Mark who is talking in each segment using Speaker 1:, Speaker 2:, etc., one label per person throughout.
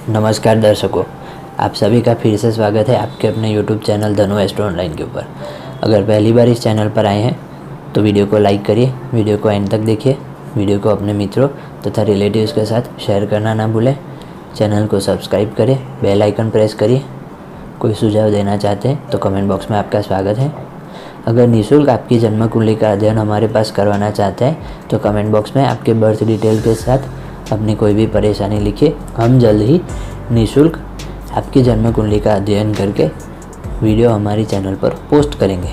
Speaker 1: नमस्कार दर्शकों, आप सभी का फिर से स्वागत है आपके अपने YouTube चैनल धनु एस्ट्रो ऑनलाइन के ऊपर। अगर पहली बार इस चैनल पर आए हैं तो वीडियो को लाइक करिए, वीडियो को एंड तक देखिए, वीडियो को अपने मित्रों तथा रिलेटिव्स के साथ शेयर करना ना भूलें। चैनल को सब्सक्राइब करें, बेल आइकन प्रेस करिए। कोई सुझाव देना चाहते हैं तो कमेंट बॉक्स में आपका स्वागत है। अगर निःशुल्क आपकी जन्म कुंडली का अध्ययन हमारे पास करवाना चाहते हैं तो कमेंट बॉक्स में आपके बर्थ डिटेल के साथ अपनी कोई भी परेशानी लिखिए। हम जल्द ही निःशुल्क आपकी जन्म कुंडली का अध्ययन करके वीडियो हमारी चैनल पर पोस्ट करेंगे।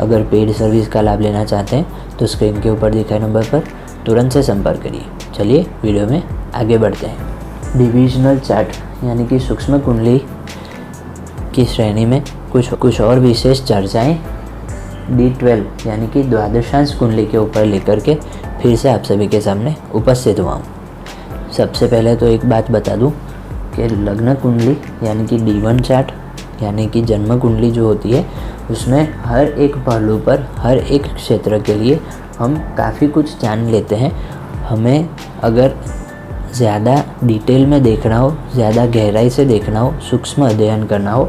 Speaker 1: अगर पेड सर्विस का लाभ लेना चाहते हैं तो स्क्रीन के ऊपर दिखाए नंबर पर तुरंत से संपर्क करिए। चलिए वीडियो में आगे बढ़ते हैं। डिविजनल चार्ट यानी कि सूक्ष्म कुंडली की श्रेणी में कुछ और विशेष चर्चाएँ D12 यानी कि द्वादशांश कुंडली के ऊपर लेकर के फिर से आप सभी के सामने उपस्थित हुआ हूँ। सबसे पहले तो एक बात बता दूँ कि लग्न कुंडली यानी कि D1 चार्ट यानी कि जन्म कुंडली जो होती है उसमें हर एक पहलू पर हर एक क्षेत्र के लिए हम काफ़ी कुछ जान लेते हैं। हमें अगर ज़्यादा डिटेल में देखना हो, ज़्यादा गहराई से देखना हो, सूक्ष्म अध्ययन करना हो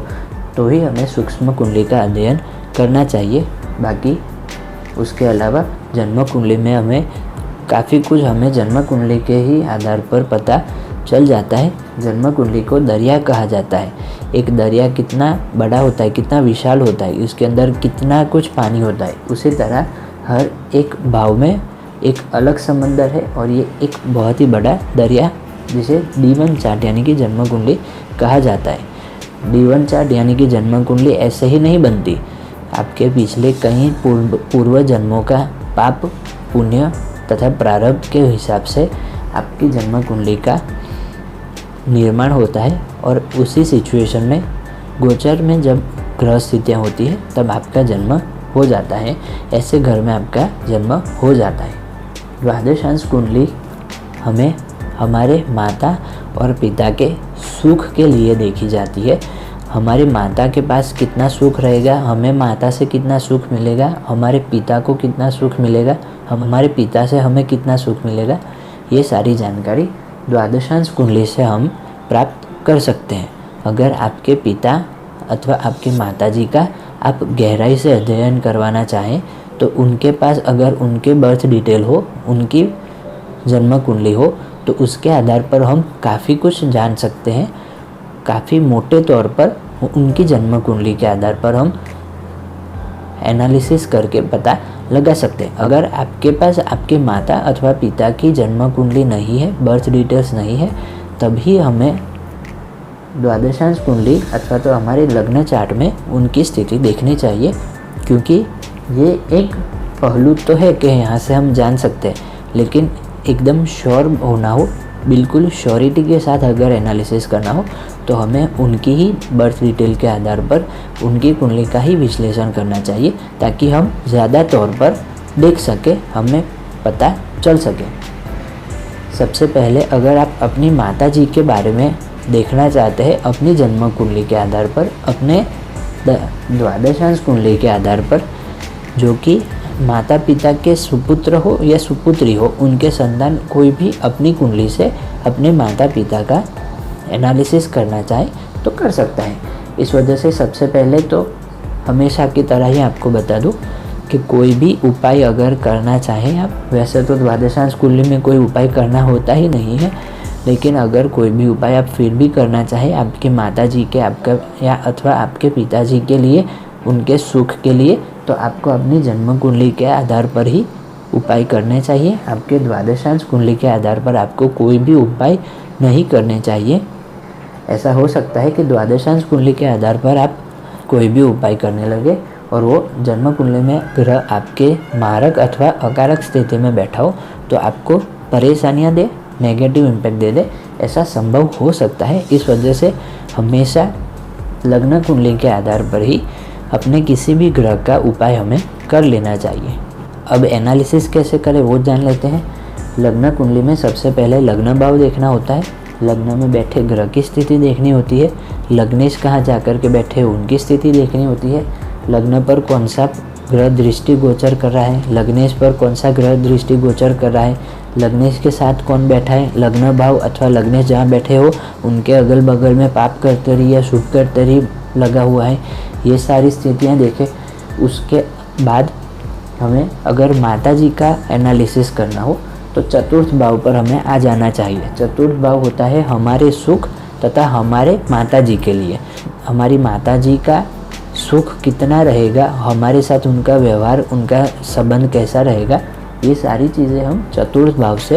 Speaker 1: तो ही हमें सूक्ष्म कुंडली का अध्ययन करना चाहिए। बाकी उसके अलावा जन्म कुंडली में हमें काफ़ी कुछ जन्म कुंडली के ही आधार पर पता चल जाता है। जन्म कुंडली को दरिया कहा जाता है। एक दरिया कितना बड़ा होता है, कितना विशाल होता है, उसके अंदर कितना कुछ पानी होता है, उसी तरह हर एक भाव में एक अलग समंदर है और ये एक बहुत ही बड़ा दरिया जिसे D1 चार्ट यानी कि जन्म कुंडली कहा जाता है। D1 चार्ट यानी कि जन्म कुंडली ऐसे ही नहीं बनती। आपके पिछले कई पूर्व जन्मों का पाप, पुण्य तथा प्रारब्ध के हिसाब से आपकी जन्म कुंडली का निर्माण होता है और उसी सिचुएशन में गोचर में जब ग्रह स्थितियाँ होती है तब आपका जन्म हो जाता है। ऐसे घर में आपका जन्म हो जाता है। द्वादशांश कुंडली हमें हमारे माता और पिता के सुख के लिए देखी जाती है। हमारे माता के पास कितना सुख रहेगा, हमें माता से कितना सुख मिलेगा, हमारे पिता को कितना सुख मिलेगा, हमारे पिता से हमें कितना सुख मिलेगा, ये सारी जानकारी द्वादशांश कुंडली से हम प्राप्त कर सकते हैं। अगर आपके पिता अथवा आपके माताजी का आप गहराई से अध्ययन करवाना चाहें तो उनके पास अगर उनके बर्थ डिटेल हो, उनकी जन्म कुंडली हो तो उसके आधार पर हम काफ़ी कुछ जान सकते हैं। काफ़ी मोटे तौर पर उनकी जन्म कुंडली के आधार पर हम एनालिसिस करके पता लगा सकते हैं। अगर आपके पास आपके माता अथवा पिता की जन्म कुंडली नहीं है, बर्थ डिटेल्स नहीं है, तभी हमें द्वादशांश कुंडली अथवा तो हमारे लग्न चार्ट में उनकी स्थिति देखनी चाहिए। क्योंकि ये एक पहलू तो है कि यहाँ से हम जान सकते हैं, लेकिन एकदम श्योर होना हो, बिल्कुल श्योरिटी के साथ अगर एनालिसिस करना हो तो हमें उनकी ही बर्थ डिटेल के आधार पर उनकी कुंडली का ही विश्लेषण करना चाहिए ताकि हम ज़्यादा तौर पर देख सके, हमें पता चल सके। सबसे पहले अगर आप अपनी माता जी के बारे में देखना चाहते हैं अपनी जन्म कुंडली के आधार पर, अपने द्वादशांश कुंडली के आधार पर, जो कि माता पिता के सुपुत्र हो या सुपुत्री हो, उनके संतान कोई भी अपनी कुंडली से अपने माता पिता का एनालिसिस करना चाहे तो कर सकता है। इस वजह से सबसे पहले तो हमेशा की तरह ही आपको बता दूं कि कोई भी उपाय अगर करना चाहें आप, वैसे तो द्वादशांश कुंडली में कोई उपाय करना होता ही नहीं है, लेकिन अगर कोई भी उपाय आप फिर भी करना चाहें आपके माता जी के, आपका या अथवा आपके पिताजी के लिए, उनके सुख के लिए, तो आपको अपनी जन्म कुंडली के आधार पर ही उपाय करने चाहिए। आपके द्वादशांश कुंडली के आधार पर आपको कोई भी उपाय नहीं करने चाहिए। ऐसा हो सकता है कि द्वादशांश कुंडली के आधार पर आप कोई भी उपाय करने लगे और वो जन्म कुंडली में ग्रह आपके मारक अथवा अकारक स्थिति में बैठा हो तो आपको परेशानियां दे, नेगेटिव इम्पैक्ट दे दे, ऐसा संभव हो सकता है। इस वजह से हमेशा लग्न कुंडली के आधार पर ही अपने किसी भी ग्रह का उपाय हमें कर लेना चाहिए। अब एनालिसिस कैसे करें वो जान लेते हैं। लग्न कुंडली में सबसे पहले लग्न भाव देखना होता है, लग्न में बैठे ग्रह की स्थिति देखनी होती है, लग्नेश कहाँ जाकर के बैठे उनकी स्थिति देखनी होती है, लग्न पर कौन सा ग्रह दृष्टि गोचर कर रहा है, लग्नेश पर कौन सा ग्रह दृष्टि गोचर कर रहा है, लग्नेश के साथ कौन बैठा है, लग्न भाव अथवा लग्नेश जहाँ बैठे हो उनके अगल बगल में पाप कर्तरी या शुभ कर्तरी लगा हुआ है, ये सारी स्थितियाँ देखें। उसके बाद हमें अगर माता जी का एनालिसिस करना हो तो चतुर्थ भाव पर हमें आ जाना चाहिए। चतुर्थ भाव होता है हमारे सुख तथा हमारे माता जी के लिए। हमारी माता जी का सुख कितना रहेगा, हमारे साथ उनका व्यवहार, उनका संबंध कैसा रहेगा, ये सारी चीज़ें हम चतुर्थ भाव से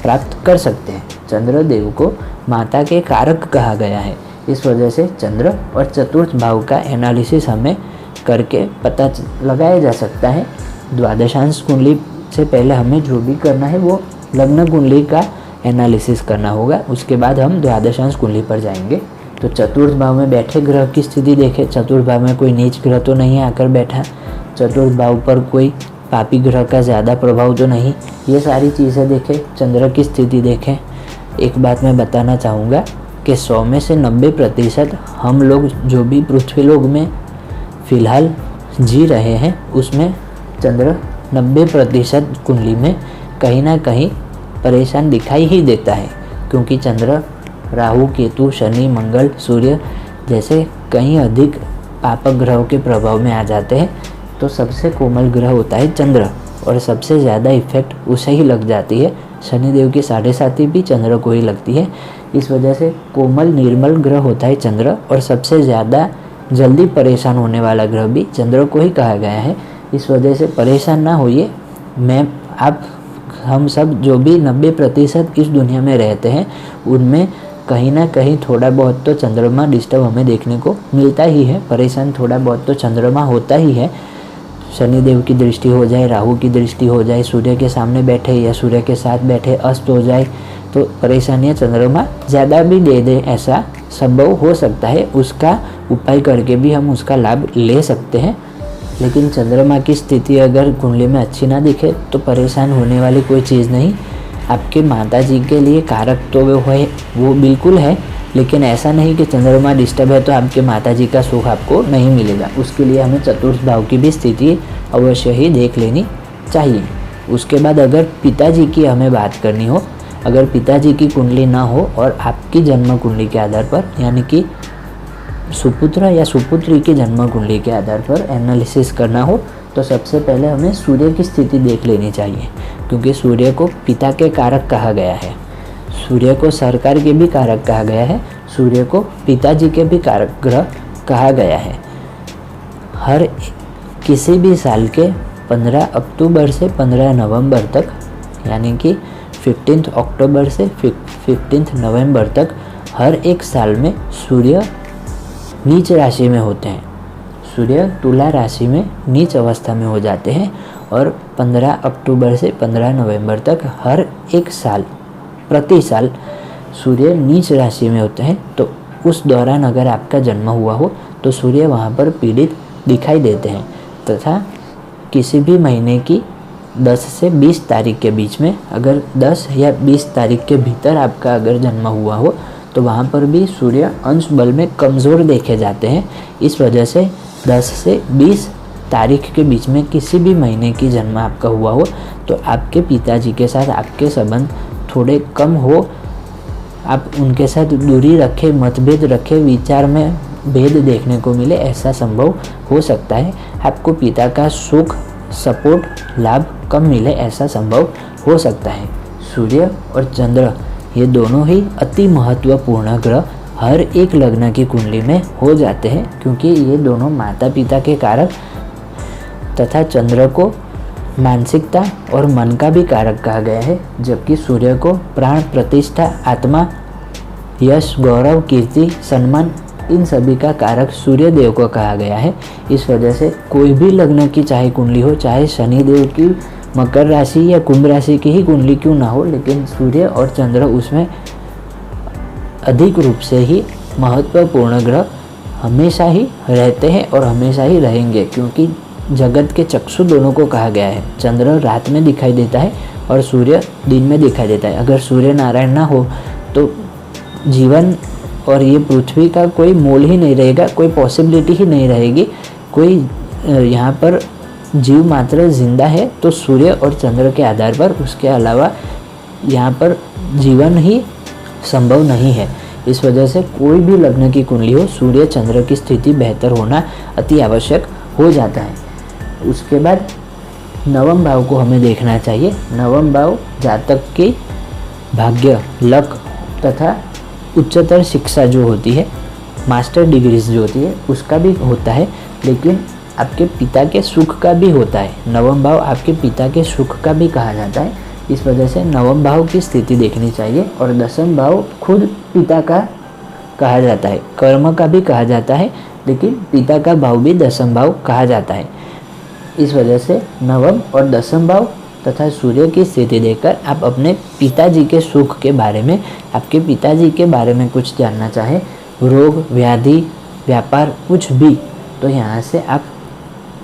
Speaker 1: प्राप्त कर सकते हैं। चंद्रदेव को माता के कारक कहा गया है, इस वजह से चंद्र और चतुर्थ भाव का एनालिसिस हमें करके पता लगाया जा सकता है। द्वादशांश कुंडली से पहले हमें जो भी करना है वो लग्न कुंडली का एनालिसिस करना होगा, उसके बाद हम द्वादशांश कुंडली पर जाएंगे। तो चतुर्थ भाव में बैठे ग्रह की स्थिति देखें। चतुर्थ भाव में कोई नीच ग्रह तो नहीं आकर बैठा, चतुर्थ भाव पर कोई पापी ग्रह का ज़्यादा प्रभाव तो नहीं, ये सारी चीज़ें देखें। चंद्र की स्थिति देखें। एक बात मैं बताना चाहूँगा कि 100 में से 90% हम लोग जो भी पृथ्वी लोक में फ़िलहाल जी रहे हैं उसमें चंद्र 90% कुंडली में कहीं ना कहीं परेशान दिखाई ही देता है, क्योंकि चंद्र राहु, केतु, शनि, मंगल, सूर्य जैसे कहीं अधिक पापक ग्रहों के प्रभाव में आ जाते हैं। तो सबसे कोमल ग्रह होता है चंद्र और सबसे ज़्यादा इफेक्ट उसे ही लग जाती है। शनिदेव की 7.5 भी चंद्र को ही लगती है। इस वजह से कोमल निर्मल ग्रह होता है चंद्र और सबसे ज़्यादा जल्दी परेशान होने वाला ग्रह भी चंद्र को ही कहा गया है। इस वजह से परेशान ना होइए। हम सब जो भी 90% इस दुनिया में रहते हैं उनमें कहीं ना कहीं थोड़ा बहुत तो चंद्रमा डिस्टर्ब हमें देखने को मिलता ही है। परेशान थोड़ा बहुत तो चंद्रमा होता ही है। शनिदेव की दृष्टि हो जाए, राहु की दृष्टि हो जाए, सूर्य के सामने बैठे या सूर्य के साथ बैठे अस्त हो जाए तो परेशानियां चंद्रमा ज़्यादा भी दे दे, ऐसा संभव हो सकता है। उसका उपाय करके भी हम उसका लाभ ले सकते हैं। लेकिन चंद्रमा की स्थिति अगर कुंडली में अच्छी ना दिखे तो परेशान होने वाली कोई चीज़ नहीं। आपके माता जी के लिए कारक तो वो बिल्कुल है, लेकिन ऐसा नहीं कि चंद्रमा डिस्टर्ब है तो आपके माता जी का सुख आपको नहीं मिलेगा। उसके लिए हमें चतुर्थ भाव की भी स्थिति अवश्य ही देख लेनी चाहिए। उसके बाद अगर पिताजी की हमें बात करनी हो, अगर पिताजी की कुंडली ना हो और आपकी जन्म कुंडली के आधार पर, यानी कि सुपुत्र या सुपुत्री की जन्म कुंडली के आधार पर एनालिसिस करना हो तो सबसे पहले हमें सूर्य की स्थिति देख लेनी चाहिए, क्योंकि सूर्य को पिता के कारक कहा गया है, सूर्य को सरकार के भी कारक कहा गया है, सूर्य को पिताजी के भी कारक ग्रह कहा गया है। हर किसी भी साल के 15 अक्टूबर से 15 नवंबर तक, यानी कि 15 अक्टूबर से 15 नवंबर तक हर एक साल में सूर्य नीच राशि में होते हैं। सूर्य तुला राशि में नीच अवस्था में हो जाते हैं और 15 अक्टूबर से 15 नवंबर तक हर एक साल प्रति साल सूर्य नीच राशि में होते हैं। तो उस दौरान अगर आपका जन्म हुआ हो तो सूर्य वहाँ पर पीड़ित दिखाई देते हैं। तथा किसी भी महीने की 10 से 20 तारीख के बीच में, अगर 10 या 20 तारीख के भीतर आपका अगर जन्म हुआ हो तो वहाँ पर भी सूर्य अंश बल में कमज़ोर देखे जाते हैं। इस वजह से 10 से 20 तारीख के बीच में किसी भी महीने की जन्म आपका हुआ हो तो आपके पिताजी के साथ आपके संबंध थोड़े कम हो, आप उनके साथ दूरी रखें, मतभेद रखें, विचार में भेद देखने को मिले, ऐसा संभव हो सकता है। आपको पिता का सुख, सपोर्ट, लाभ कम मिले, ऐसा संभव हो सकता है। सूर्य और चंद्र ये दोनों ही अति महत्वपूर्ण ग्रह हर एक लग्न की कुंडली में हो जाते हैं, क्योंकि ये दोनों माता पिता के कारक तथा चंद्र को मानसिकता और मन का भी कारक कहा गया है, जबकि सूर्य को प्राण, प्रतिष्ठा, आत्मा, यश, गौरव, कीर्ति, सम्मान, इन सभी का कारक सूर्य देव को कहा गया है। इस वजह से कोई भी लग्न की चाहे कुंडली हो, चाहे शनिदेव की मकर राशि या कुंभ राशि की ही कुंडली क्यों ना हो, लेकिन सूर्य और चंद्र उसमें अधिक रूप से ही महत्वपूर्ण ग्रह हमेशा ही रहते हैं और हमेशा ही रहेंगे, क्योंकि जगत के चक्षु दोनों को कहा गया है। चंद्र रात में दिखाई देता है और सूर्य दिन में दिखाई देता है। अगर सूर्य नारायण ना हो तो जीवन और ये पृथ्वी का कोई मोल ही नहीं रहेगा, कोई पॉसिबिलिटी ही नहीं रहेगी। कोई यहाँ पर जीव मात्र जिंदा है तो सूर्य और चंद्र के आधार पर, उसके अलावा यहाँ पर जीवन ही संभव नहीं है। इस वजह से कोई भी लग्न की कुंडली हो, सूर्य चंद्र की स्थिति बेहतर होना अति आवश्यक हो जाता है। उसके बाद नवम भाव को हमें देखना चाहिए। नवम भाव जातक की भाग्य, लक तथा उच्चतर शिक्षा जो होती है, मास्टर डिग्रीज जो होती है, उसका भी होता है, लेकिन आपके पिता के सुख का भी होता है। नवम भाव आपके पिता के सुख का भी कहा जाता है। इस वजह से नवम भाव की स्थिति देखनी चाहिए। और दसम भाव खुद पिता का कहा जाता है, कर्म का भी कहा जाता है, लेकिन पिता का भाव भी दसम भाव कहा जाता है। इस वजह से नवम और दसम भाव तथा सूर्य की स्थिति देखकर आप अपने पिताजी के सुख के बारे में, आपके पिताजी के बारे में कुछ जानना चाहें, रोग, व्याधि, व्यापार, कुछ भी, तो यहाँ से आप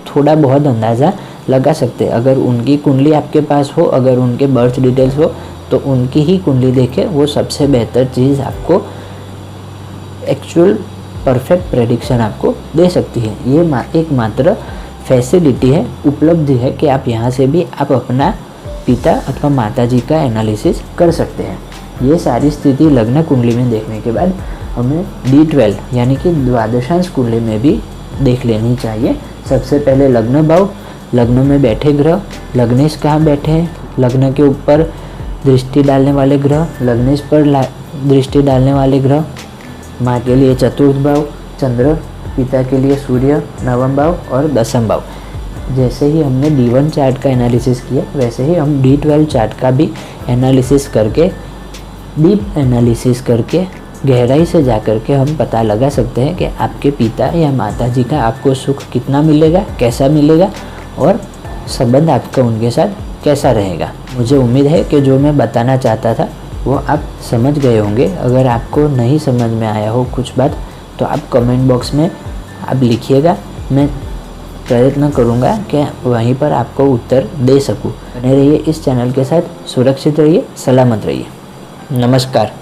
Speaker 1: थोड़ा बहुत अंदाज़ा लगा सकते हैं। अगर उनकी कुंडली आपके पास हो, अगर उनके बर्थ डिटेल्स हो, तो उनकी ही कुंडली देखें, वो सबसे बेहतर चीज़ आपको एक्चुअल परफेक्ट प्रेडिक्शन आपको दे सकती है। ये एकमात्र फैसिलिटी है, उपलब्धि है कि आप यहाँ से भी आप अपना पिता अथवा माताजी का एनालिसिस कर सकते हैं। ये सारी स्थिति लग्न कुंडली में देखने के बाद हमें D12 यानी कि द्वादशांश कुंडली में भी देख लेनी चाहिए। सबसे पहले लग्न भाव, लग्न में बैठे ग्रह, लग्नेश कहाँ बैठे हैं, लग्न के ऊपर दृष्टि डालने वाले ग्रह, लग्नेश पर दृष्टि डालने वाले ग्रह, माँ के लिए चतुर्थ भाव चंद्र, पिता के लिए सूर्य, नवम भाव और दसम भाव। जैसे ही हमने D1 चार्ट का एनालिसिस किया, वैसे ही हम D12 चार्ट का भी एनालिसिस करके, डीप एनालिसिस करके, गहराई से जा कर के हम पता लगा सकते हैं कि आपके पिता या माताजी का आपको सुख कितना मिलेगा, कैसा मिलेगा और संबंध आपका उनके साथ कैसा रहेगा। मुझे उम्मीद है कि जो मैं बताना चाहता था वो आप समझ गए होंगे। अगर आपको नहीं समझ में आया हो कुछ बात, तो आप कमेंट बॉक्स में आप लिखिएगा, मैं प्रयत्न करूँगा कि वहीं पर आपको उत्तर दे सकूँ। बने रहिए इस चैनल के साथ, सुरक्षित रहिए, सलामत रहिए। नमस्कार।